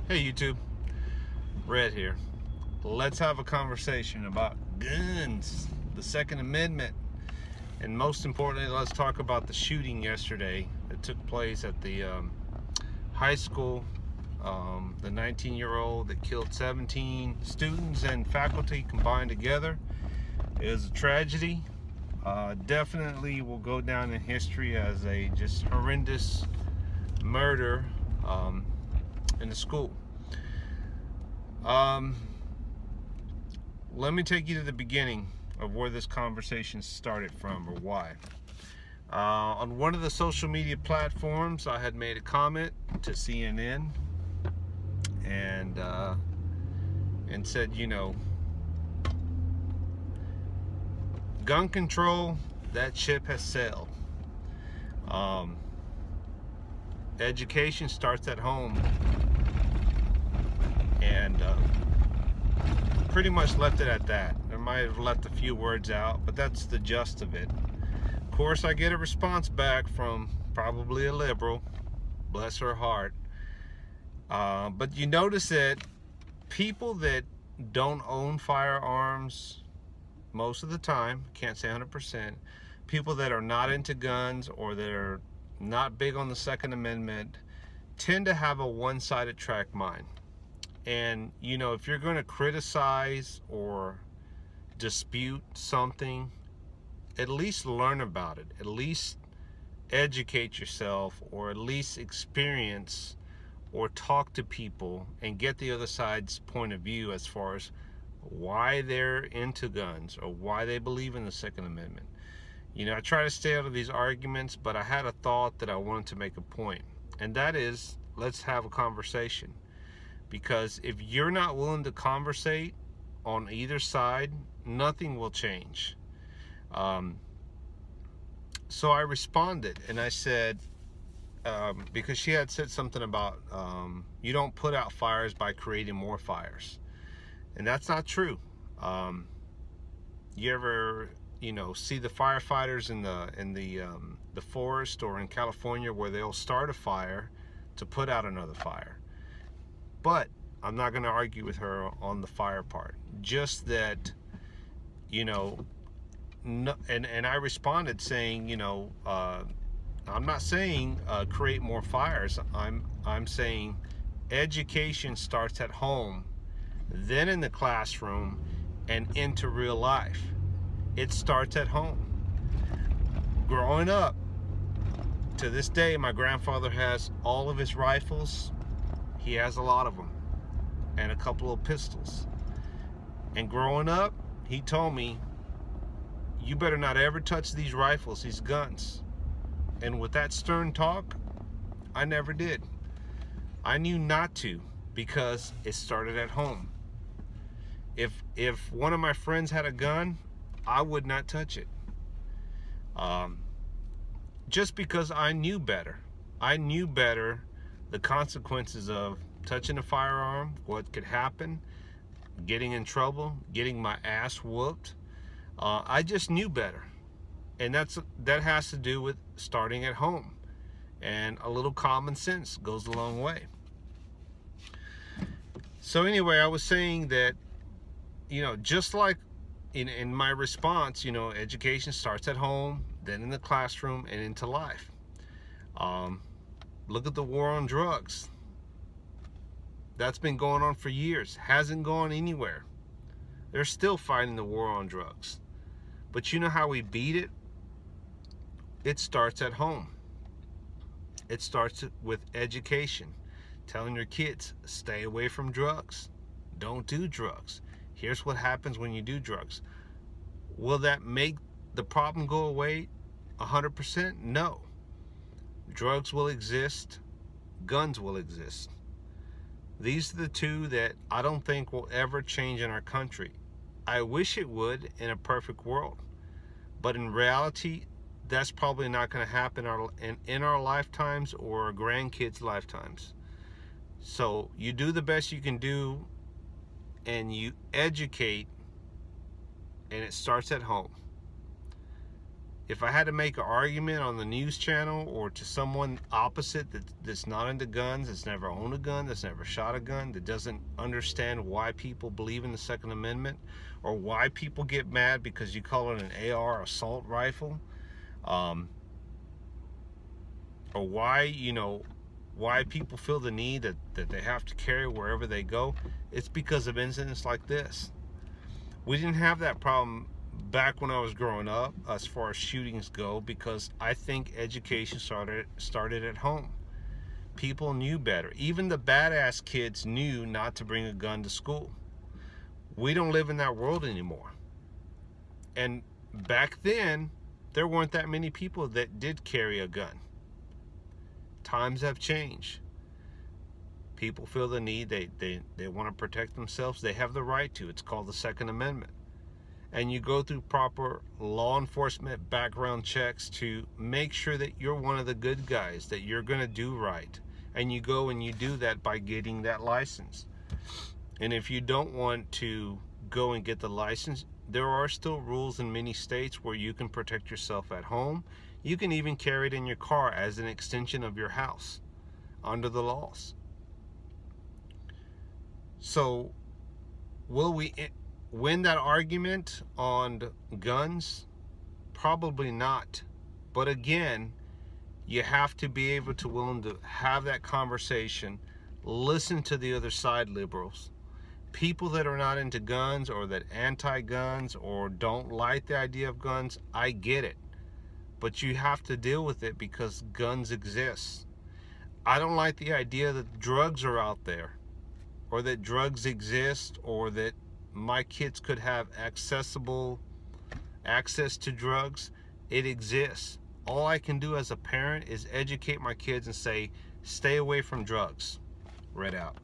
Hey YouTube, Red here. Let's have a conversation about guns, the Second Amendment, and most importantly, let's talk about the shooting yesterday that took place at the high school. The 19-year-old that killed 17 students and faculty combined together. It was a tragedy. Definitely will go down in history as a just horrendous murder in the school. Let me take you to the beginning of where this conversation started from, or why. On one of the social media platforms, I had made a comment to CNN and said, you know, gun control, that ship has sailed. Education starts at home, and pretty much left it at that. I might have left a few words out, but that's the gist of it. Of course, I get a response back from probably a liberal, bless her heart. But you notice that people that don't own firearms most of the time, can't say 100%, people that are not into guns or that are not big on the Second Amendment tend to have a one-sided track mind. And you know, if you're going to criticize or dispute something, at least learn about it, at least educate yourself, or at least experience or talk to people and get the other side's point of view as far as why they're into guns or why they believe in the Second Amendment. You know, I try to stay out of these arguments, but I had a thought that I wanted to make a point, and that is, let's have a conversation. Because if you're not willing to conversate on either side, nothing will change. So I responded and I said, because she had said something about you don't put out fires by creating more fires, and that's not true. You ever, you know, see the firefighters in the forest or in California where they'll start a fire to put out another fire? But I'm not going to argue with her on the fire part. Just that, you know, no, and I responded saying, you know, I'm not saying create more fires. I'm saying education starts at home, then in the classroom, and into real life. It starts at home. Growing up, to this day, my grandfather has all of his rifles. He has a lot of them, and a couple of pistols. And growing up, he told me, you better not ever touch these rifles, these guns. And with that stern talk, I never did. I knew not to, because it started at home. If one of my friends had a gun, I would not touch it. Just because I knew better. I knew better the consequences of touching a firearm, what could happen, getting in trouble, getting my ass whooped. I just knew better. And that has to do with starting at home. And a little common sense goes a long way. So anyway, I was saying that, you know, just like in my response, you know, education starts at home, then in the classroom, and into life. Look at the war on drugs. That's been going on for years. Hasn't gone anywhere. They're still fighting the war on drugs. But you know how we beat it? It starts at home. It starts with education. Telling your kids, stay away from drugs. Don't do drugs. Here's what happens when you do drugs. Will that make the problem go away 100%? No. Drugs will exist. Guns will exist. These are the two that I don't think will ever change in our country. I wish it would in a perfect world. But in reality, that's probably not going to happen in our lifetimes or our grandkids' lifetimes. So you do the best you can do, and you educate, and it starts at home. If I had to make an argument on the news channel or to someone opposite that's not into guns, that's never owned a gun, that's never shot a gun, that doesn't understand why people believe in the Second Amendment, or why people get mad because you call it an AR assault rifle, or why, why people feel the need that they have to carry wherever they go, it's because of incidents like this. We didn't have that problem back when I was growing up as far as shootings go, because I think education started at home. People knew better. Even the badass kids knew not to bring a gun to school. We don't live in that world anymore. And back then, there weren't that many people that did carry a gun. Times have changed. People feel the need, they want to protect themselves. They have the right to. It's called the Second Amendment. And you go through proper law enforcement background checks to make sure that you're one of the good guys, that you're going to do right. And you go and you do that by getting that license. And if you don't want to go and get the license, there are still rules in many states where you can protect yourself at home. You can even carry it in your car as an extension of your house under the laws. So, will we win that argument on guns? Probably not. But again, you have to be able to willing to have that conversation, listen to the other side, liberals. People that are not into guns, or that anti-guns, or don't like the idea of guns, I get it. But you have to deal with it because guns exist. I don't like the idea that drugs are out there, or that drugs exist, or that my kids could have access to drugs. It exists. All I can do as a parent is educate my kids and say, stay away from drugs. Red out.